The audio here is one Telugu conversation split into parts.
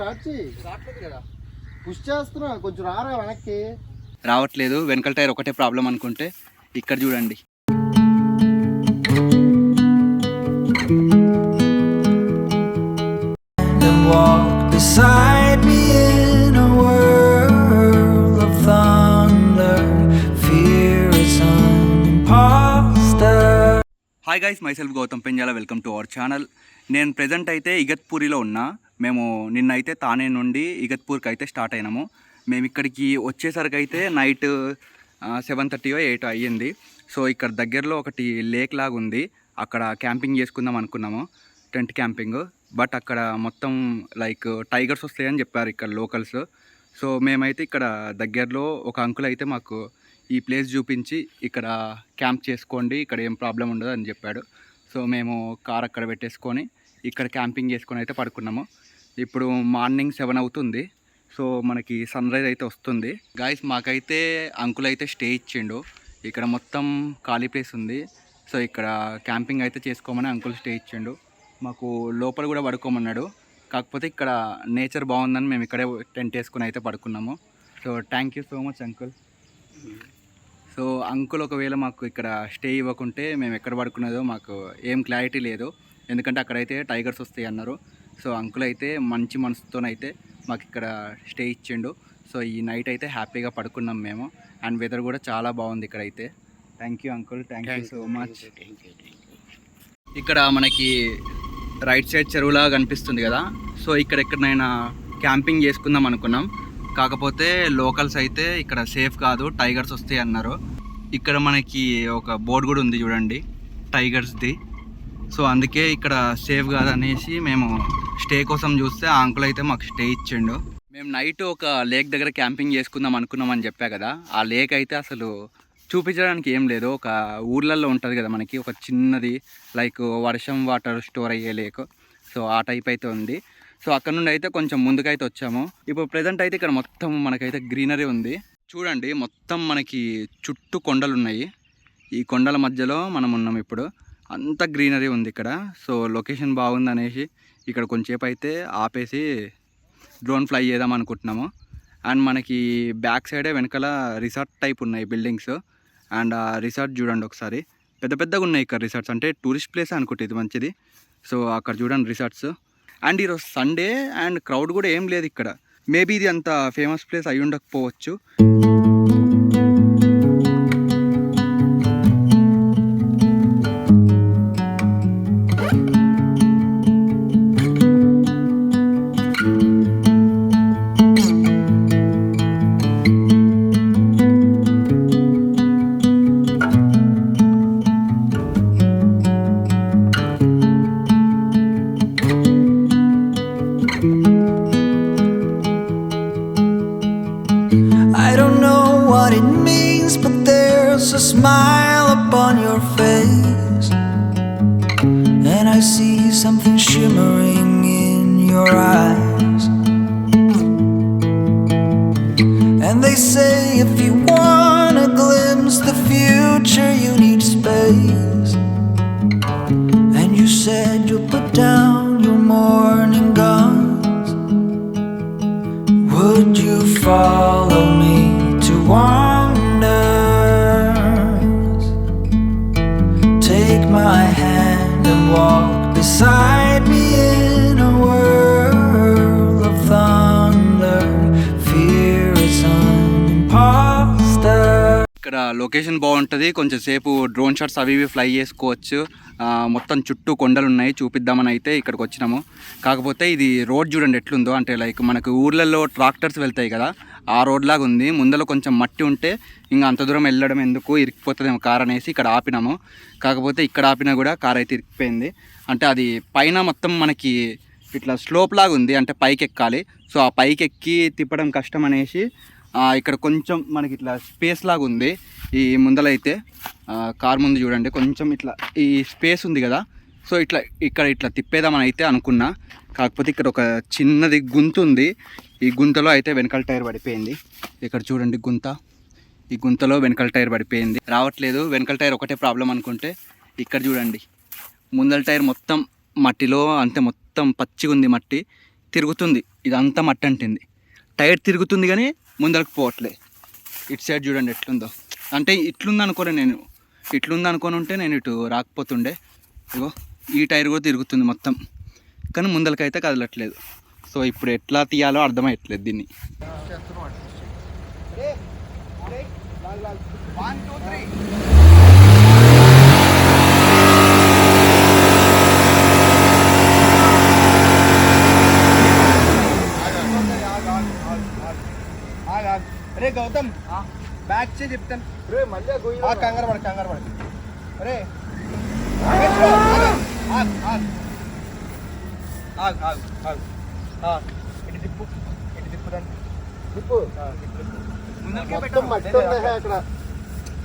స్టార్ట్ చేయి. రావట్లేదు కదా, పుష్ చేస్తున్నా, కొంచెం రారా వెనక్కి. రావట్లేదు, వెనకాల టైర్ ఒకటే ప్రాబ్లం అనుకుంటే ఇక్కడ చూడండి. Hi guys, myself Gautam Penjala. Welcome to our channel. నేను ప్రెజెంట్ అయితే ఇగత్పూరిలో ఉన్నా. మేము నిన్నైతే తానే నుండి ఇగత్పూర్కి అయితే స్టార్ట్ అయినాము. మేము ఇక్కడికి వచ్చేసరికి అయితే నైట్ 7:30 or 8 అయ్యింది. సో ఇక్కడ దగ్గరలో ఒకటి లేక్ లాగా ఉంది, అక్కడ క్యాంపింగ్ చేసుకుందాం అనుకున్నాము, టెంట్ క్యాంపింగ్. బట్ అక్కడ మొత్తం లైక్ టైగర్స్ వస్తాయని చెప్పారు ఇక్కడ లోకల్స్. సో మేమైతే ఇక్కడ దగ్గరలో ఒక అంకుల్ అయితే మాకు ఈ ప్లేస్ చూపించి ఇక్కడ క్యాంప్ చేసుకోండి, ఇక్కడ ఏం ప్రాబ్లం ఉండదు అని చెప్పాడు. సో మేము కార్ అక్కడ పెట్టేసుకొని ఇక్కడ క్యాంపింగ్ చేసుకొని అయితే పడుకున్నాము. ఇప్పుడు మార్నింగ్ 7 అవుతుంది. సో మనకి సన్ రైజ్ అయితే వస్తుంది. గాయస్, మాకైతే అంకుల్ అయితే స్టే ఇచ్చిండు. ఇక్కడ మొత్తం ఖాళీ ప్లేస్ ఉంది. సో ఇక్కడ క్యాంపింగ్ అయితే చేసుకోమని అంకుల్ స్టే ఇచ్చిండు. మాకు లోపల కూడా పడుకోమన్నాడు. కాకపోతే ఇక్కడ నేచర్ బాగుందని మేము ఇక్కడే టెంట్ వేసుకుని అయితే పడుకున్నాము. So thank you so much uncle. So uncle ఒకవేళ మాకు ఇక్కడ స్టే ఇవ్వకుంటే మేము ఎక్కడ పడుకునేదో మాకు ఏం క్లారిటీ లేదు, ఎందుకంటే అక్కడైతే టైగర్స్ వస్తాయి అన్నారు. సో అంకుల్ అయితే మంచి మనసుతోనైతే మాకు ఇక్కడ స్టే ఇచ్చిండు. సో ఈ నైట్ అయితే హ్యాపీగా పడుకున్నాం మేము. అండ్ వెదర్ కూడా చాలా బాగుంది ఇక్కడైతే. Thank you uncle, thank you so much. ఇక్కడ మనకి రైట్ సైడ్ చెరువులాగా కనిపిస్తుంది కదా. సో ఇక్కడ ఎక్కడైనా క్యాంపింగ్ చేసుకుందాం అనుకున్నాం. కాకపోతే లోకల్స్ అయితే ఇక్కడ సేఫ్ కాదు, టైగర్స్ వస్తాయి అన్నారు. ఇక్కడ మనకి ఒక బోర్డు కూడా ఉంది చూడండి, టైగర్స్ది. సో అందుకే ఇక్కడ సేఫ్ కాదనేసి మేము స్టే కోసం చూస్తే ఆ అంకుల్ అయితే మాకు స్టే ఇచ్చిండు. మేము నైట్ ఒక లేక్ దగ్గర క్యాంపింగ్ చేసుకుందాం అనుకున్నామని చెప్పా కదా. ఆ లేక్ అయితే అసలు చూపించడానికి ఏం లేదు. ఒక ఊర్లలో ఉంటుంది కదా మనకి ఒక చిన్నది లైక్ వర్షం వాటర్ స్టోర్ అయ్యే లేక్. సో ఆ టైప్ అయితే ఉంది. సో అక్కడ నుండి అయితే కొంచెం ముందుకైతే వచ్చాము. ఇప్పుడు ప్రెజెంట్ అయితే ఇక్కడ మొత్తం మనకైతే గ్రీనరీ ఉంది చూడండి. మొత్తం మనకి చుట్టూ కొండలు ఉన్నాయి. ఈ కొండల మధ్యలో మనం ఉన్నాం ఇప్పుడు. అంత గ్రీనరీ ఉంది ఇక్కడ. సో లొకేషన్ బాగుంది అనేసి ఇక్కడ కొంచెంసేపు అయితే ఆపేసి డ్రోన్ ఫ్లై చేద్దాం అనుకుంటున్నాము. అండ్ మనకి బ్యాక్ సైడే వెనకాల రిసార్ట్ టైప్ ఉన్నాయి బిల్డింగ్స్. అండ్ ఆ రిసార్ట్ చూడండి ఒకసారి, పెద్ద పెద్దగా ఉన్నాయి ఇక్కడ రిసార్ట్స్. అంటే టూరిస్ట్ ప్లేస్ అనుకుంటే ఇది మంచిది. సో అక్కడ చూడండి రిసార్ట్స్. అండ్ ఈరోజు సండే అండ్ క్రౌడ్ కూడా ఏం లేదు ఇక్కడ. మేబీ ఇది అంత ఫేమస్ ప్లేస్ అయి ఉండకపోవచ్చు. A smile upon your face, and I see something shimmering in your eyes. And they say if you want to glimpse the future you need space. And you said you'll put down your morning guns. Would you follow me to wander? Take my hand and walk beside me in a world of thunder. Fear is an imposter. ఇక్కడ లొకేషన్ బాగుంటుంది, కొంచెం సేపు డ్రోన్ షాట్స్ అవి ఇవి ఫ్లై చేసుకోవచ్చు. మొత్తం చుట్టూ కొండలు ఉన్నాయి, చూపిద్దామని అయితే ఇక్కడికి వచ్చినాము. కాకపోతే ఇది రోడ్ చూడండి ఎట్లుందో, అంటే లైక్ మనకు ఊర్లలో ట్రాక్టర్స్ వెళ్తాయి కదా ఆ రోడ్ లాగా ఉంది. ముందర కొంచెం మట్టి ఉంటే ఇంకా అంత దూరం వెళ్ళడం ఎందుకు, ఇరికిపోతుందేమో కార్ అనేసి ఇక్కడ ఆపినాము. కాకపోతే ఇక్కడ ఆపినా కూడా కార్ అయితే ఇరికిపోయింది. అంటే అది పైన మొత్తం మనకి ఇట్లా స్లోప్ లాగా ఉంది, అంటే పైకి ఎక్కాలి. సో ఆ పైకి ఎక్కి తిప్పడం కష్టం అనేసి ఇక్కడ కొంచెం మనకి ఇట్లా స్పేస్ లాగా ఉంది. ఈ ముందలైతే కార్ ముందు చూడండి కొంచెం ఇట్లా ఈ స్పేస్ ఉంది కదా. సో ఇట్లా తిప్పేదామని అయితే అనుకున్నా. కాకపోతే ఇక్కడ ఒక చిన్నది గుంత ఉంది. ఈ గుంతలో అయితే వెనకాల టైర్ పడిపోయింది. ఇక్కడ చూడండి గుంత, ఈ గుంతలో వెనకాల టైర్ పడిపోయింది. రావట్లేదు, వెనకాల టైర్ ఒకటే ప్రాబ్లం అనుకుంటే ఇక్కడ చూడండి ముందల టైర్ మొత్తం మట్టిలో అంతే, మొత్తం పచ్చిగా ఉంది మట్టి. తిరుగుతుంది, ఇదంతా మట్టి అంటింది. టైర్ తిరుగుతుంది కానీ ముందరకు పోవట్లే. ఇటు సైడ్ చూడండి ఎట్లుందో, అంటే ఇట్లుంది అనుకోలే నేను, ఇట్లుంది అనుకొని ఉంటే నేను ఇటు రాకపోతుండే. ఇగో ఈ టైర్ కూడా తిరుగుతుంది మొత్తం, కానీ ముందలకైతే కదలట్లేదు. సో ఇప్పుడు ఎట్లా తీయాలో అర్థమయ్యట్లేదు దీన్ని. అరే గౌతమ్ బ్యాక్ చే చెప్తాను. రే మళ్ళీ కంగారు పడ. అరే ఇటు తిప్పు దాన్ని తిప్పు. మొత్తం మట్టి ఉంది అక్కడ.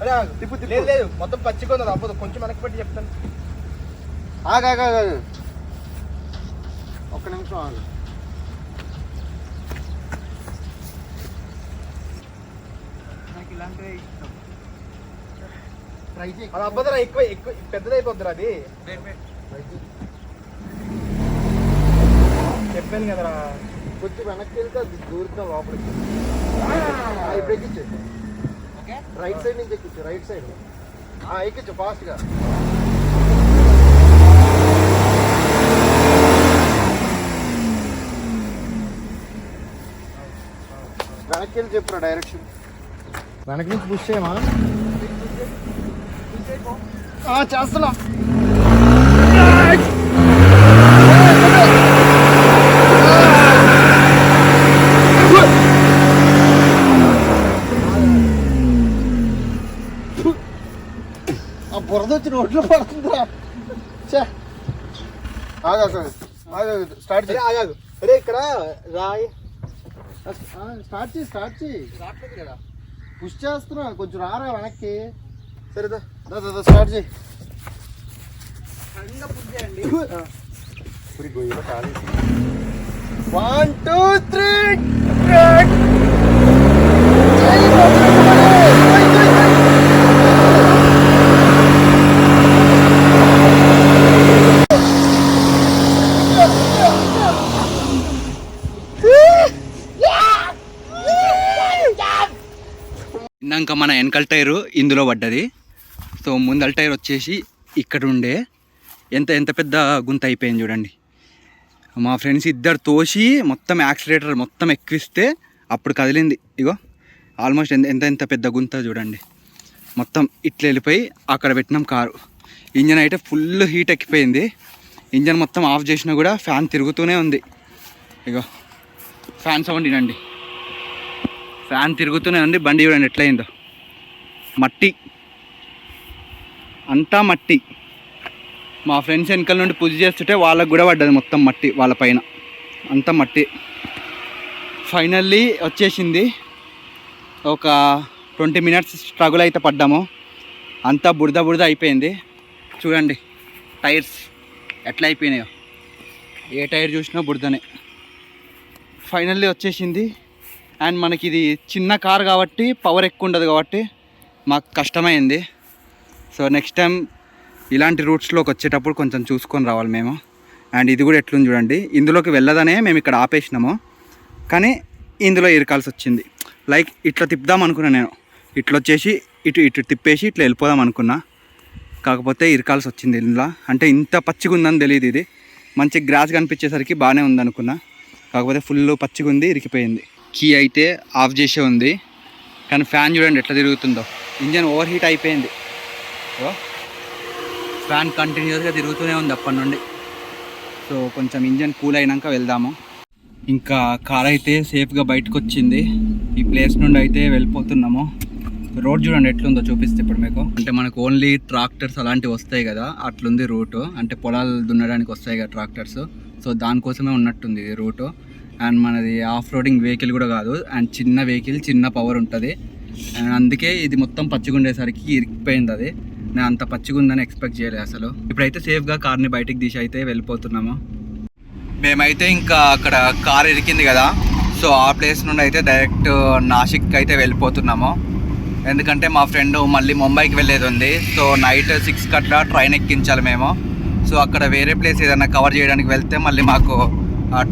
అరే తిప్పు. లేదు మొత్తం పచ్చికొంది అవ్వదు, కొంచెం వెనక్కి పెట్టి చెప్తాను. ఆగు ఒక్క నిమిషం ఆగు. అది అవ్వదురా, ఎక్కువ పెద్దదైపోద్దురా అది. చెప్పాను కదరా, కొంచెం వెనక్కి వెళ్తే అది దూరుతాం లోపలికి. ఇప్పుడు ఎక్కించు, రైట్ సైడ్ నుంచి ఎక్కించు, రైట్ సైడ్ ఎక్కించు ఫాస్ట్గా. వెనక్కి వెళ్ళి చెప్పురా డైరెక్షన్. వెనక్కి నుంచి పుష్ చేయమా? చేస్తున్నా. బురద వచ్చి రోడ్లో పడుతుందిరా. స్టార్ట్ చేయి. ఆగాదు. అరే ఇక్కడ రాయి. స్టార్ట్ చేయి కదా, పుష్ చేస్తున్నా, కొంచెం రారా వెనక్కి. సరేదా స్టార్ట్ చేయి. 1 2 3. ఇందాక మన వెనకల టైరు ఇందులో పడ్డది. సో ముందల టైర్ వచ్చేసి ఇక్కడ ఉండే ఎంత పెద్ద గుంత అయిపోయింది చూడండి. మా ఫ్రెండ్స్ ఇద్దరు తోసి మొత్తం యాక్సిలేటర్ మొత్తం ఎక్కిస్తే అప్పుడు కదిలింది. ఇగో ఆల్మోస్ట్ ఎంత పెద్ద గుంత చూడండి. మొత్తం ఇట్లా వెళ్ళిపోయి అక్కడ పెట్టినాం కారు. ఇంజన్ అయితే ఫుల్ హీట్ ఎక్కిపోయింది. ఇంజన్ మొత్తం ఆఫ్ చేసినా కూడా ఫ్యాన్ తిరుగుతూనే ఉంది. ఇగో ఫ్యాన్ సౌండ్ వినండి, ఫ్యాన్ తిరుగుతూనే ఉంది. బండి చూడండి ఎట్లయిందో, మట్టి అంతా మట్టి. మా ఫ్రెండ్స్ వెనకాల నుండి పూజ చేస్తుంటే వాళ్ళకు కూడా పడ్డది మొత్తం మట్టి, వాళ్ళ పైన అంతా మట్టి. ఫైనల్లీ వచ్చేసింది. ఒక 20 minutes స్ట్రగుల్ అయితే పడ్డాము. అంతా బురద అయిపోయింది. చూడండి టైర్స్ ఎట్లా అయిపోయినాయో, ఏ టైర్ చూసినా బురదనే. ఫైనల్లీ వచ్చేసింది. అండ్ మనకి ఇది చిన్న కార్ కాబట్టి పవర్ ఎక్కువ ఉండదు కాబట్టి మాకు కష్టమైంది. సో నెక్స్ట్ టైం ఇలాంటి రూట్స్లోకి వచ్చేటప్పుడు కొంచెం చూసుకొని రావాలి మేము. అండ్ ఇది కూడా ఎట్లుంది చూడండి, ఇందులోకి వెళ్ళదనే మేము ఇక్కడ ఆపేసినాము, కానీ ఇందులో ఇరకాల్సి వచ్చింది. లైక్ ఇట్లా తిప్పుదాం అనుకున్నా నేను, ఇట్లా వచ్చేసి ఇటు తిప్పేసి ఇట్లా వెళ్ళిపోదాం అనుకున్నా, కాకపోతే ఇరకాల్సి వచ్చింది ఇందులో. అంటే ఇంత పచ్చిగా ఉందని తెలియదు, ఇది మంచి గ్రాస్ కనిపించేసరికి బాగానే ఉందనుకున్నా, కాకపోతే ఫుల్ పచ్చిగా ఉంది, ఇరికిపోయింది. కీ అయితే ఆఫ్ చేసే ఉంది, కానీ ఫ్యాన్ చూడండి ఎట్లా తిరుగుతుందో. ఇంజన్ ఓవర్ హీట్ అయిపోయింది. ఫ్యాన్ కంటిన్యూస్గా తిరుగుతూనే ఉంది అప్పటి నుండి. సో కొంచెం ఇంజన్ కూల్ అయినాక వెళ్దాము. ఇంకా కార్ అయితే సేఫ్గా బయటకు వచ్చింది. ఈ ప్లేస్ నుండి అయితే వెళ్ళిపోతున్నాము. రోడ్ చూడండి ఎట్లుందో చూపిస్తే ఇప్పుడు మీకు. అంటే మనకు ఓన్లీ ట్రాక్టర్స్ అలాంటివి వస్తాయి కదా, అట్లుంది రూటు. అంటే పొలాలు దున్నడానికి వస్తాయి కదా ట్రాక్టర్స్, సో దానికోసమే ఉన్నట్టుంది ఇది రూటు. అండ్ మనది ఆఫ్ రోడింగ్ వెహికల్ కూడా కాదు, అండ్ చిన్న వెహికల్, చిన్న పవర్ ఉంటుంది. అండ్ అందుకే ఇది మొత్తం పచ్చిగుండేసరికి ఇరికిపోయింది. అది నేను అంత పచ్చిగుందని ఎక్స్పెక్ట్ చేయలేదు అసలు. ఇప్పుడైతే సేఫ్గా కార్ని బయటికి తీసి అయితే వెళ్ళిపోతున్నాము. మేమైతే ఇంకా అక్కడ కార్ ఇరికింది కదా, సో ఆ ప్లేస్ నుండి అయితే డైరెక్ట్ నాసిక్ అయితే వెళ్ళిపోతున్నాము. ఎందుకంటే మా ఫ్రెండ్ మళ్ళీ ముంబైకి వెళ్ళేది ఉంది. సో నైట్ 6 అట్లా ట్రైన్ ఎక్కించాలి మేము. సో అక్కడ వేరే ప్లేస్ ఏదైనా కవర్ చేయడానికి వెళ్తే మళ్ళీ మాకు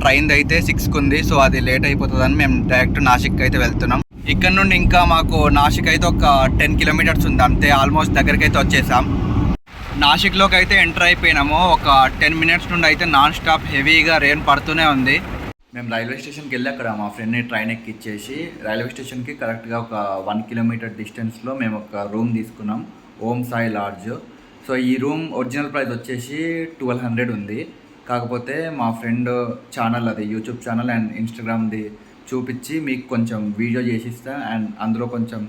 ట్రైన్ అయితే 6కి ఉంది. సో అది లేట్ అయిపోతుందని మేము డైరెక్ట్ నాసిక్ అయితే వెళ్తున్నాం. ఇక్కడ నుండి ఇంకా మాకు నాసిక్ అయితే ఒక 10 కిలోమీటర్స్ ఉంది అంతే. ఆల్మోస్ట్ దగ్గరికి అయితే వచ్చేసాం. నాసిక్లోకి అయితే ఎంటర్ అయిపోయినాము. ఒక 10 మినిట్స్ నుండి అయితే నాన్ స్టాప్ హెవీగా రెయిన్ పడుతూనే ఉంది. మేము రైల్వే స్టేషన్కి వెళ్ళి అక్కడ మా ఫ్రెండ్ని ట్రైన్ ఎక్కిచ్చేసి రైల్వే స్టేషన్కి కరెక్ట్గా ఒక 1 కిలోమీటర్ డిస్టెన్స్లో మేము ఒక రూమ్ తీసుకున్నాం, ఓం సాయి లాడ్జ్. సో ఈ రూమ్ ఒరిజినల్ ప్రైస్ వచ్చేసి 1200 ఉంది. కాకపోతే మా ఫ్రెండ్ ఛానల్, అది యూట్యూబ్ ఛానల్ అండ్ ఇన్స్టాగ్రామ్ది చూపించి మీకు కొంచెం వీడియో చేసిస్తా అండ్ అందులో కొంచెం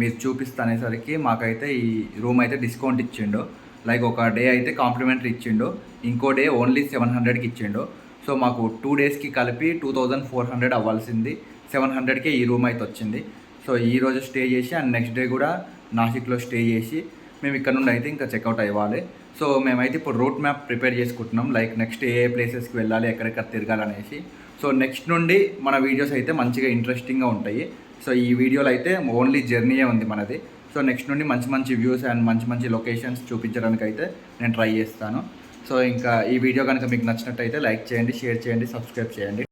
మీరు చూపిస్తా అనేసరికి మాకైతే ఈ రూమ్ అయితే డిస్కౌంట్ ఇచ్చిండు. లైక్ ఒక డే అయితే కాంప్లిమెంటరీ ఇచ్చిండు, ఇంకో డే ఓన్లీ 700కి ఇచ్చిండు. సో మాకు 2 డేస్కి కలిపి 2400 అవ్వాల్సింది 700కే ఈ రూమ్ అయితే వచ్చింది. సో ఈరోజు స్టే చేసి అండ్ నెక్స్ట్ డే కూడా నాసిక్లో స్టే చేసి మేము ఇక్కడ నుండి అయితే ఇంకా చెక్అవుట్ అవ్వాలి. సో మేమైతే ఇప్పుడు రూట్ మ్యాప్ ప్రిపేర్ చేసుకుంటున్నాం, లైక్ నెక్స్ట్ ఏ ప్లేసెస్కి వెళ్ళాలి, ఎక్కడెక్కడ తిరగాలనేసి. సో నెక్స్ట్ నుండి మన వీడియోస్ అయితే మంచిగా ఇంట్రెస్టింగ్గా ఉంటాయి. సో ఈ వీడియోలో అయితే ఓన్లీ జర్నీయే ఉంది మనది. సో నెక్స్ట్ నుండి మంచి మంచి వ్యూస్ అండ్ మంచి మంచి లొకేషన్స్ చూపించడానికి అయితే నేను ట్రై చేస్తాను. సో ఇంకా ఈ వీడియో కనుక మీకు నచ్చినట్టయితే లైక్ చేయండి, షేర్ చేయండి, సబ్స్క్రైబ్ చేయండి.